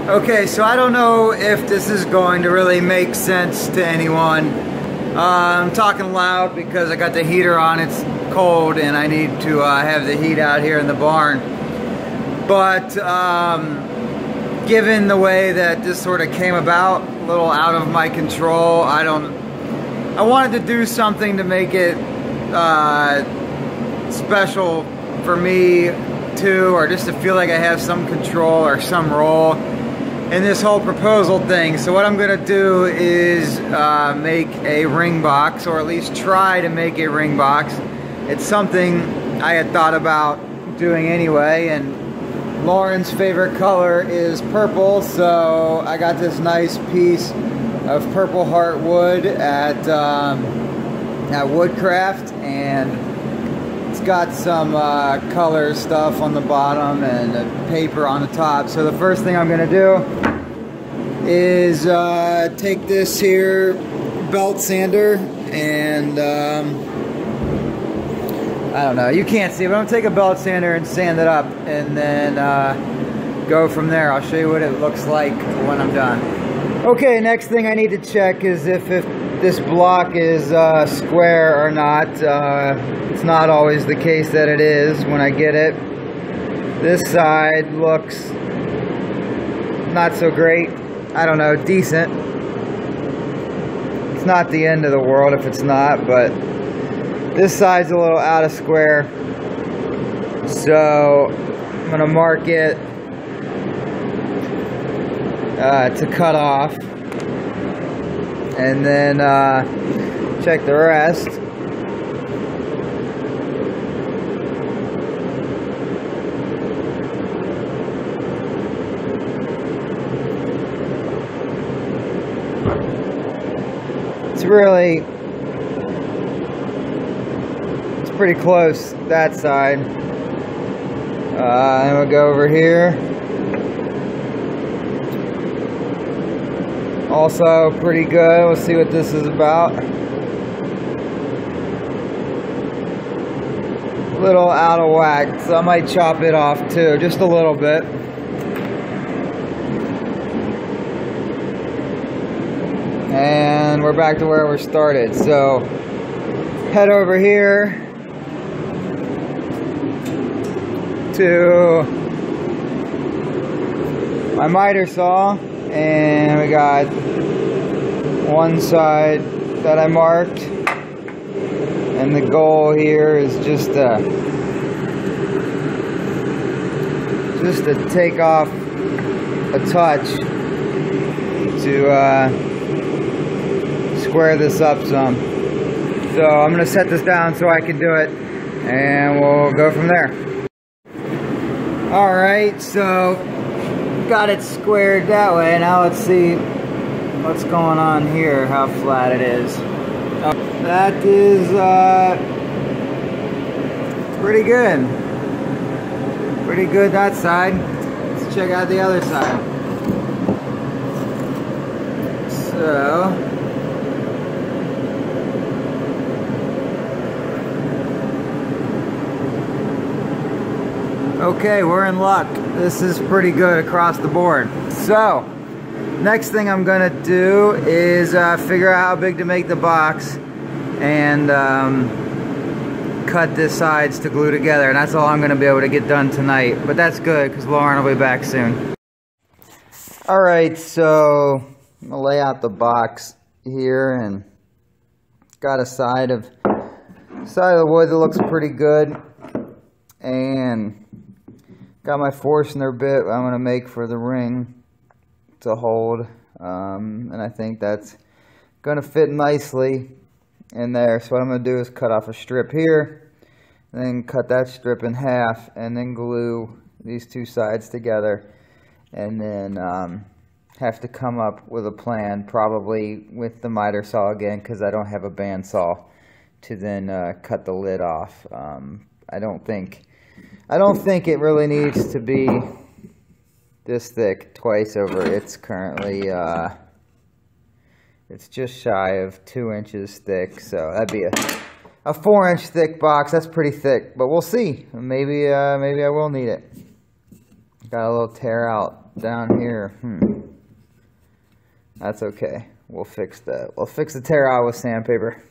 Okay, so I don't know if this is going to really make sense to anyone. I'm talking loud because I got the heater on, it's cold, and I need to have the heat out here in the barn. But given the way that this sort of came about, a little out of my control, I wanted to do something to make it special for me too, or just to feel like I have some control or some role in this whole proposal thing. So what I'm gonna do is make a ring box, or at least try to make a ring box. It's something I had thought about doing anyway, and Lauren's favorite color is purple, so I got this nice piece of purple heart wood at Woodcraft, and it's got some color stuff on the bottom and paper on the top. So the first thing I'm gonna do is take this here belt sander and I don't know, you can't see, but I'm gonna take a belt sander and sand it up, and then go from there. I'll show you what it looks like when I'm done. Okay, next thing I need to check is if this block is square or not. It's not always the case that it is when I get it. This side looks not so great. I don't know, decent. It's not the end of the world if it's not, but this side's a little out of square. So I'm gonna mark it to cut off, and then check the rest. It's pretty close, that side. Then we'll go over here. Also pretty good. We'll see what this is about. A little out of whack, so I might chop it off too, just a little bit. And we're back to where we started. So head over here to my miter saw, and we got one side that I marked, and the goal here is just to take off a touch to square this up some. So I'm gonna set this down so I can do it, and we'll go from there. Alright, so got it squared that way. Now let's see what's going on here, how flat it is. That is pretty good. Pretty good that side. Let's check out the other side. So okay, we're in luck. This is pretty good across the board. So, next thing I'm gonna do is figure out how big to make the box and cut the sides to glue together. And that's all I'm gonna be able to get done tonight. But that's good, because Lauren will be back soon. Alright, so I'm gonna lay out the box here, and got a side of the wood that looks pretty good. And got my Forstner bit I'm going to make for the ring to hold, and I think that's going to fit nicely in there. So what I'm going to do is cut off a strip here, and then cut that strip in half, and then glue these two sides together, and then have to come up with a plan, probably with the miter saw again, because I don't have a bandsaw to then cut the lid off. I don't think it really needs to be this thick twice over. It's currently, it's just shy of 2 inches thick, so that'd be a 4-inch thick box. That's pretty thick, but we'll see. Maybe I will need it. Got a little tear out down here. That's okay. We'll fix that. We'll fix the tear out with sandpaper.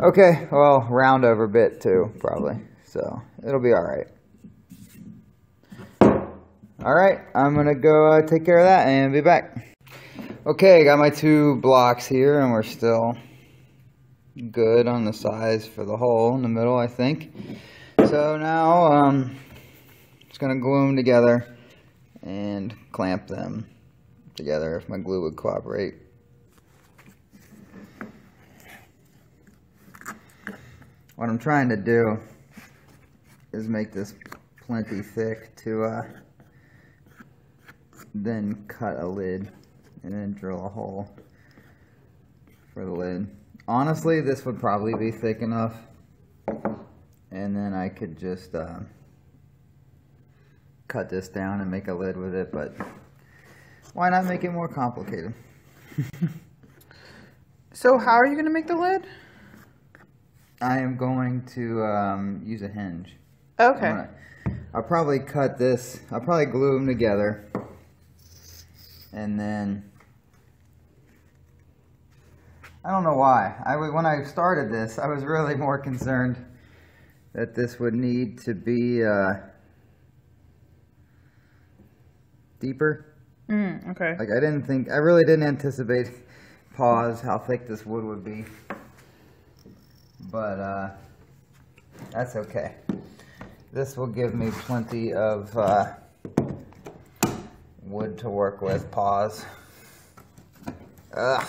Okay, well, round over bit too, probably. So it'll be all right. All right, I'm gonna go take care of that and be back. Okay, got my 2 blocks here, and we're still good on the size for the hole in the middle, I think. So now, just gonna glue them together and clamp them together if my glue would cooperate. What I'm trying to do is make this plenty thick to then cut a lid and then drill a hole for the lid. Honestly, this would probably be thick enough, and then I could just cut this down and make a lid with it, but why not make it more complicated? So how are you going to make the lid? I am going to use a hinge. Okay. I'll probably cut this, I'll probably glue them together, and then, I don't know why. When I started this, I was really more concerned that this would need to be deeper. Okay. Like I really didn't anticipate how thick this wood would be. But that's okay. This will give me plenty of wood to work with. Pause. Ugh.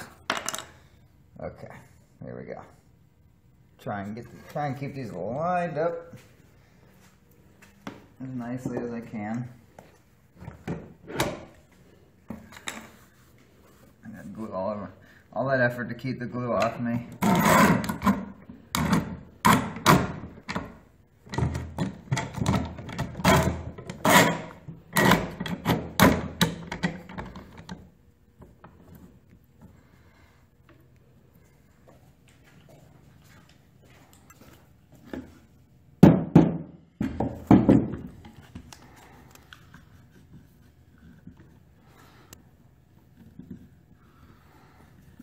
Okay, here we go. Try and keep these lined up as nicely as I can. I got glue all over. All that effort to keep the glue off me.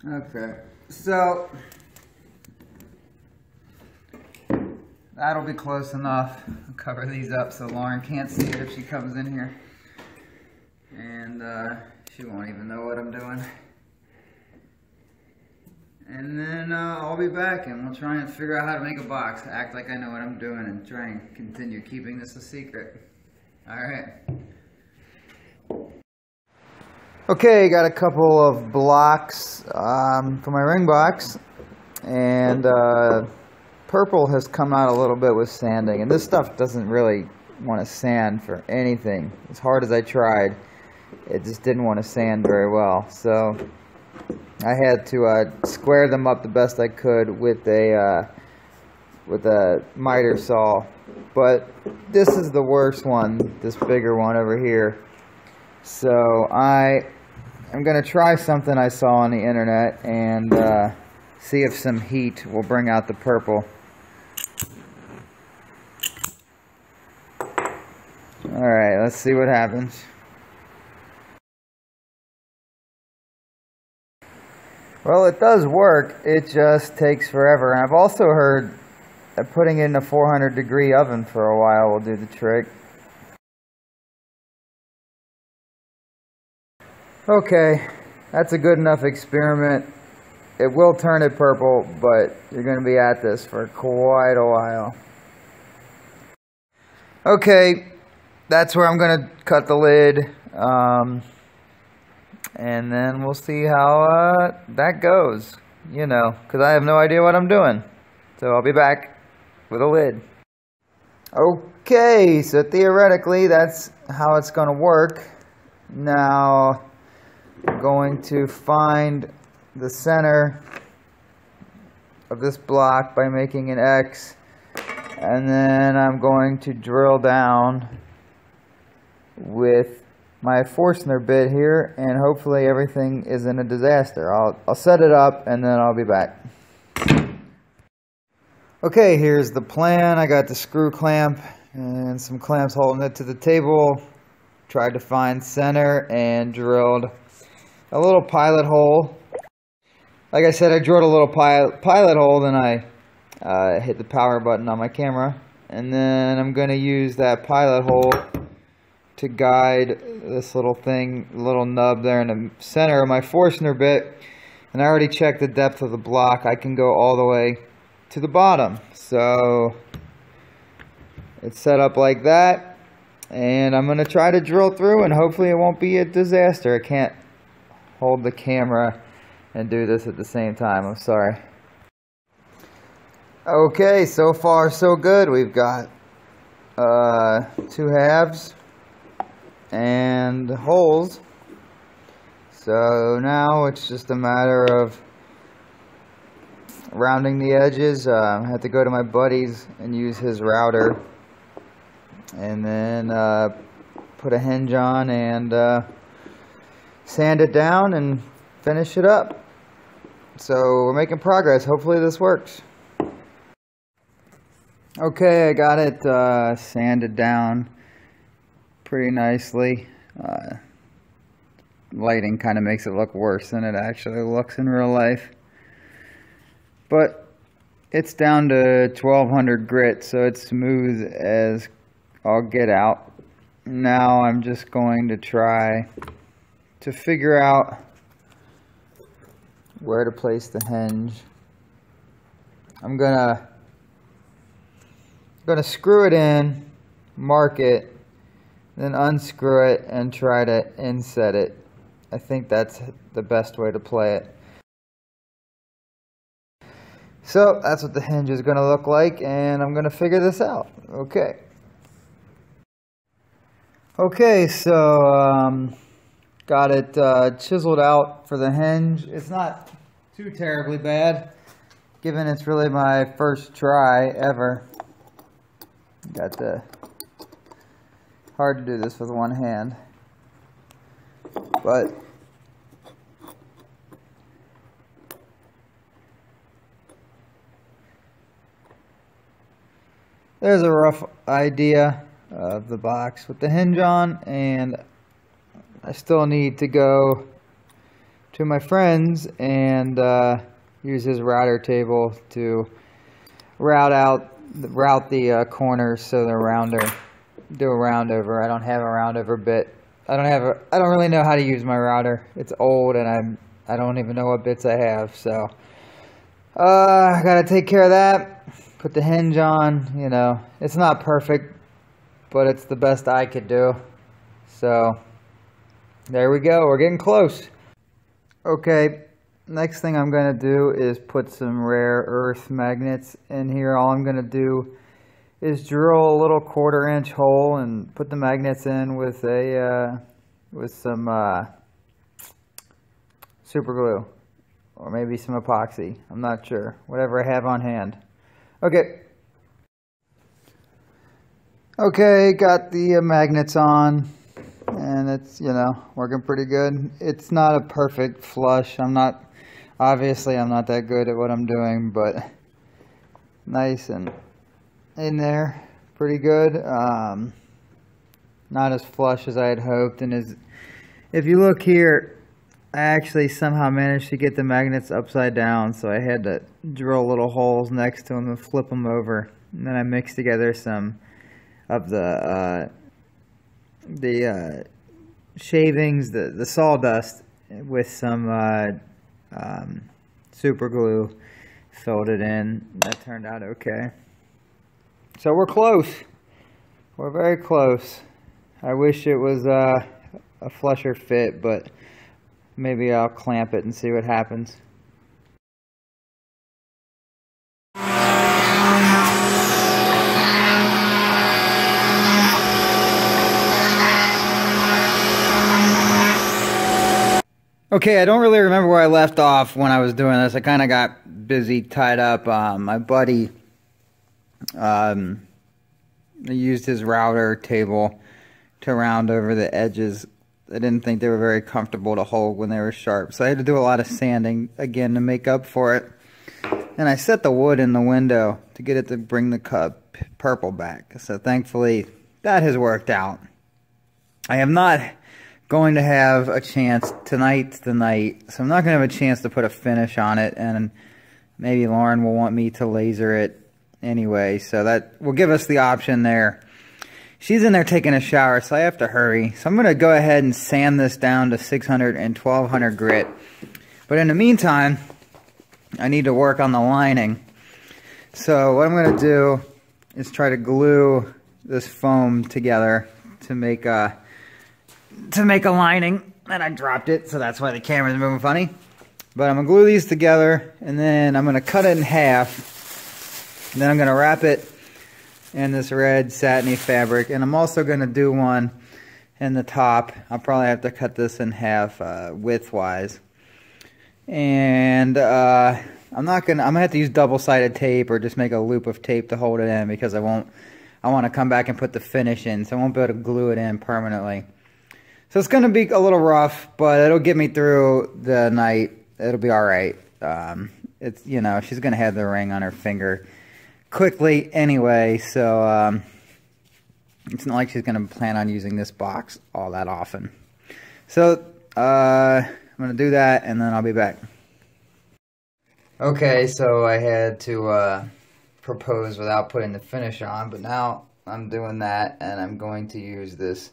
Okay, so that'll be close enough. I'll cover these up so Lauren can't see it if she comes in here. And she won't even know what I'm doing. And then I'll be back and we'll try and figure out how to make a box. Act like I know what I'm doing and try and continue keeping this a secret. Alright. Okay, got a couple of blocks for my ring box, and purple has come out a little bit with sanding, and this stuff doesn't really want to sand for anything. As hard as I tried, it just didn't want to sand very well, so I had to square them up the best I could with a miter saw. But this is the worst one, this bigger one over here. So I'm going to try something I saw on the internet and see if some heat will bring out the purple. Alright, let's see what happens. Well, it does work, it just takes forever. And I've also heard that putting it in a 400-degree oven for a while will do the trick. Okay, that's a good enough experiment. It will turn it purple, but you're going to be at this for quite a while. Okay, that's where I'm going to cut the lid. And then we'll see how that goes. You know, because I have no idea what I'm doing. So I'll be back with a lid. Okay, so theoretically that's how it's going to work. Now, I'm going to find the center of this block by making an X, and then I'm going to drill down with my Forstner bit here, and hopefully everything isn't a disaster. I'll set it up and then I'll be back. Okay, here's the plan. I got the screw clamp and some clamps holding it to the table. tried to find center and drilled a little pilot hole. Like I said, I drilled a little pilot hole, then I hit the power button on my camera, and then I'm going to use that pilot hole to guide this little thing, little nub there in the center of my Forstner bit. And I already checked the depth of the block. I can go all the way to the bottom. So it's set up like that, and I'm going to try to drill through, and hopefully it won't be a disaster. I can't hold the camera and do this at the same time. I'm sorry. Okay, so far so good. We've got 2 halves and holes. So now it's just a matter of rounding the edges. I have to go to my buddy's and use his router, and then put a hinge on and sand it down and finish it up. So we're making progress. Hopefully this works. Okay, I got it sanded down pretty nicely. Lighting kind of makes it look worse than it actually looks in real life. But it's down to 1200 grit, so it's smooth as all get out. Now I'm just going to try to figure out where to place the hinge. I'm gonna screw it in, mark it, then unscrew it and try to inset it. I think that's the best way to play it. So that's what the hinge is going to look like, and I'm going to figure this out. Okay, so got it chiseled out for the hinge. It's not too terribly bad, given it's really my first try ever. Hard to do this with one hand, but there's a rough idea of the box with the hinge on, and I still need to go to my friend's and use his router table to route the corners so they're rounder. Do a roundover. I don't have a roundover bit. I don't really know how to use my router. It's old, and I don't even know what bits I have. So I gotta take care of that. Put the hinge on. You know, it's not perfect, but it's the best I could do. So there we go. We're getting close. Okay, next thing I'm gonna do is put some rare earth magnets in here. All I'm gonna do is drill a little 1/4-inch hole and put the magnets in with some super glue, or maybe some epoxy. I'm not sure. Whatever I have on hand. Okay, got the magnets on, and it's, you know, working pretty good. It's not a perfect flush. Obviously I'm not that good at what I'm doing, but nice and in there, pretty good. Not as flush as I had hoped, and if you look here, I actually somehow managed to get the magnets upside down, so I had to drill little holes next to them and flip them over, and then I mixed together some of the shavings, the sawdust, with some super glue, filled it in. That turned out okay. So we're close. We're very close. I wish it was a flusher fit, but maybe I'll clamp it and see what happens. Okay, I don't really remember where I left off when I was doing this. I kind of got busy, tied up. My buddy used his router table to round over the edges. I didn't think they were very comfortable to hold when they were sharp, so I had to do a lot of sanding again to make up for it. And I set the wood in the window to get it to bring the purple back. So thankfully that has worked out. I am not going to have a chance. Tonight's the night, so I'm not going to have a chance to put a finish on it, and maybe Lauren will want me to laser it anyway, so that will give us the option there. She's in there taking a shower, so I have to hurry. So I'm going to go ahead and sand this down to 600 and 1200 grit. But in the meantime, I need to work on the lining. So what I'm going to do is try to glue this foam together to make a lining. And I dropped it, so that's why the camera's moving funny. But I'm going to glue these together, and then I'm going to cut it in half. And then I'm going to wrap it in this red satiny fabric. And I'm also going to do one in the top. I'll probably have to cut this in half width-wise. And I'm gonna have to use double-sided tape or just make a loop of tape to hold it in, because I want to come back and put the finish in, so I won't be able to glue it in permanently. So it's gonna be a little rough, but it'll get me through the night. It'll be all right. It's, you know, she's gonna have the ring on her finger quickly anyway, so it's not like she's gonna plan on using this box all that often. So I'm gonna do that, and then I'll be back. Okay, so I had to propose without putting the finish on, but now I'm doing that, and I'm going to use this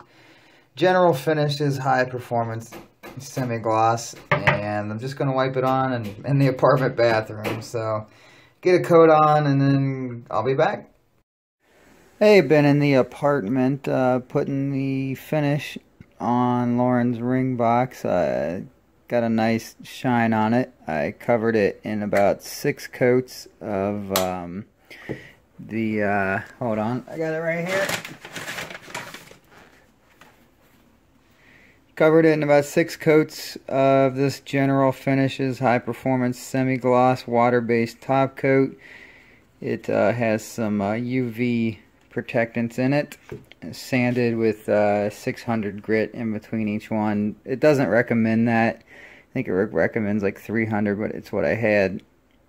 General Finishes High Performance Semi-Gloss, and I'm just going to wipe it on in the apartment bathroom. So get a coat on, and then I'll be back. Hey, been in the apartment putting the finish on Lauren's ring box. Got a nice shine on it. I covered it in about 6 coats of hold on, I got it right here. Covered it in about 6 coats of this General Finishes High Performance Semi-Gloss Water-Based Top Coat. It has some UV protectants in it. Sanded with 600 grit in between each one. It doesn't recommend that. I think it recommends like 300, but it's what I had.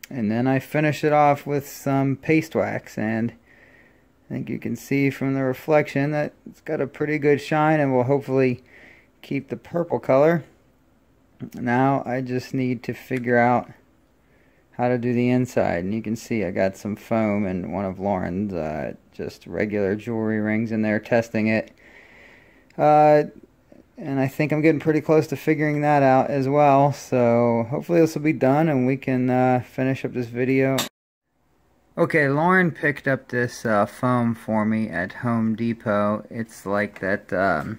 And then I finish it off with some paste wax, and I think you can see from the reflection that it's got a pretty good shine and will hopefully keep the purple color. Now I just need to figure out how to do the inside, and you can see I got some foam and one of Lauren's just regular jewelry rings in there, testing it. And I think I'm getting pretty close to figuring that out as well. So hopefully this will be done and we can finish up this video. Okay, Lauren picked up this foam for me at Home Depot. It's like that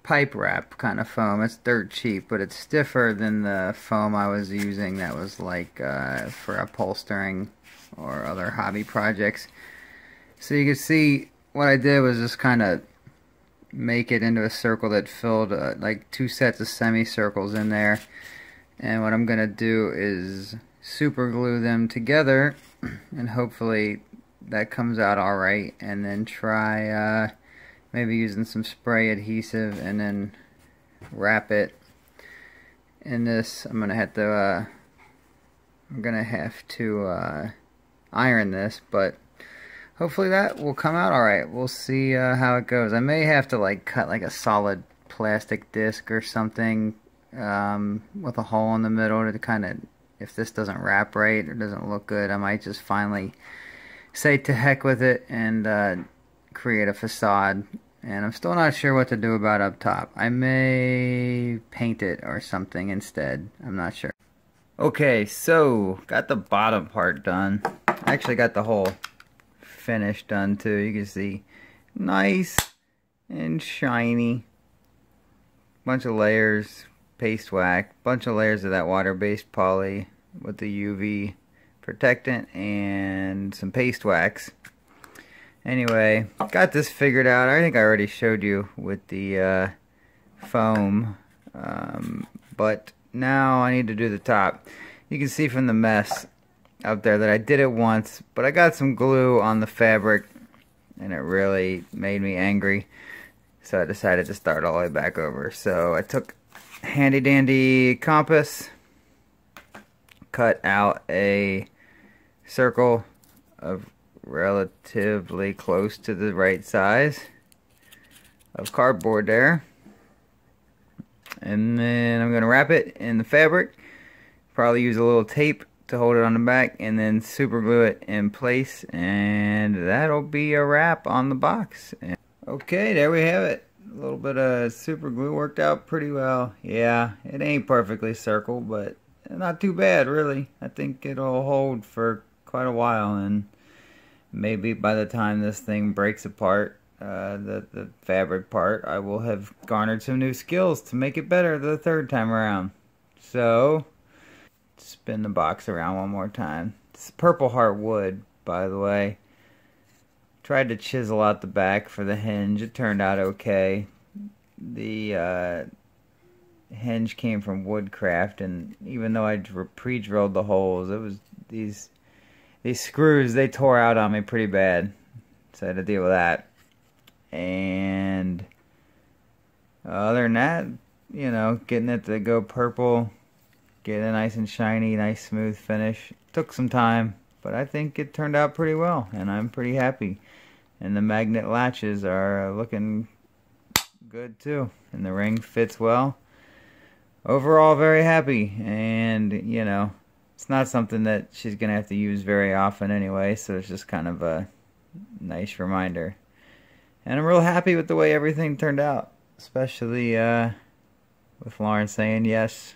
pipe wrap kind of foam. It's dirt cheap, but it's stiffer than the foam I was using that was like for upholstering or other hobby projects. So you can see what I did was just kind of make it into a circle that filled like 2 sets of semicircles in there. And what I'm gonna do is super glue them together, and hopefully that comes out alright, and then try maybe using some spray adhesive and then wrap it in this. I'm gonna have to iron this, but hopefully that will come out alright. We'll see how it goes. I may have to like cut like a solid plastic disc or something with a hole in the middle to kind of, if this doesn't wrap right or doesn't look good, I might just finally say to heck with it and create a facade. And I'm still not sure what to do about up top. I may paint it or something instead. I'm not sure. Okay, so got the bottom part done. I actually got the whole finish done too. You can see nice and shiny. Bunch of layers, paste wax, bunch of layers of that water-based poly with the UV protectant and some paste wax. Anyway, got this figured out. I think I already showed you with the foam, but now I need to do the top. You can see from the mess up there that I did it once, but I got some glue on the fabric and it really made me angry, so I decided to start all the way back over. So I took a handy dandy compass, cut out a circle of relatively close to the right size, of cardboard there. And then I'm going to wrap it in the fabric. Probably use a little tape to hold it on the back, and then super glue it in place, and that'll be a wrap on the box. Okay, there we have it. A little bit of super glue worked out pretty well. Yeah, it ain't perfectly circled, but not too bad really. I think it'll hold for quite a while, and maybe by the time this thing breaks apart, the fabric part, I will have garnered some new skills to make it better the third time around. So spin the box around one more time. It's Purple Heart wood, by the way. Tried to chisel out the back for the hinge. It turned out okay. The hinge came from Woodcraft, and even though I pre-drilled the holes, it was these screws, they tore out on me pretty bad. So I had to deal with that. And other than that, you know, getting it to go purple, get it nice and shiny, nice smooth finish. Took some time, but I think it turned out pretty well, and I'm pretty happy. And the magnet latches are looking good too, and the ring fits well. Overall, very happy, and you know, it's not something that she's gonna have to use very often anyway, so it's just kind of a nice reminder. And I'm real happy with the way everything turned out, especially with Lauren saying yes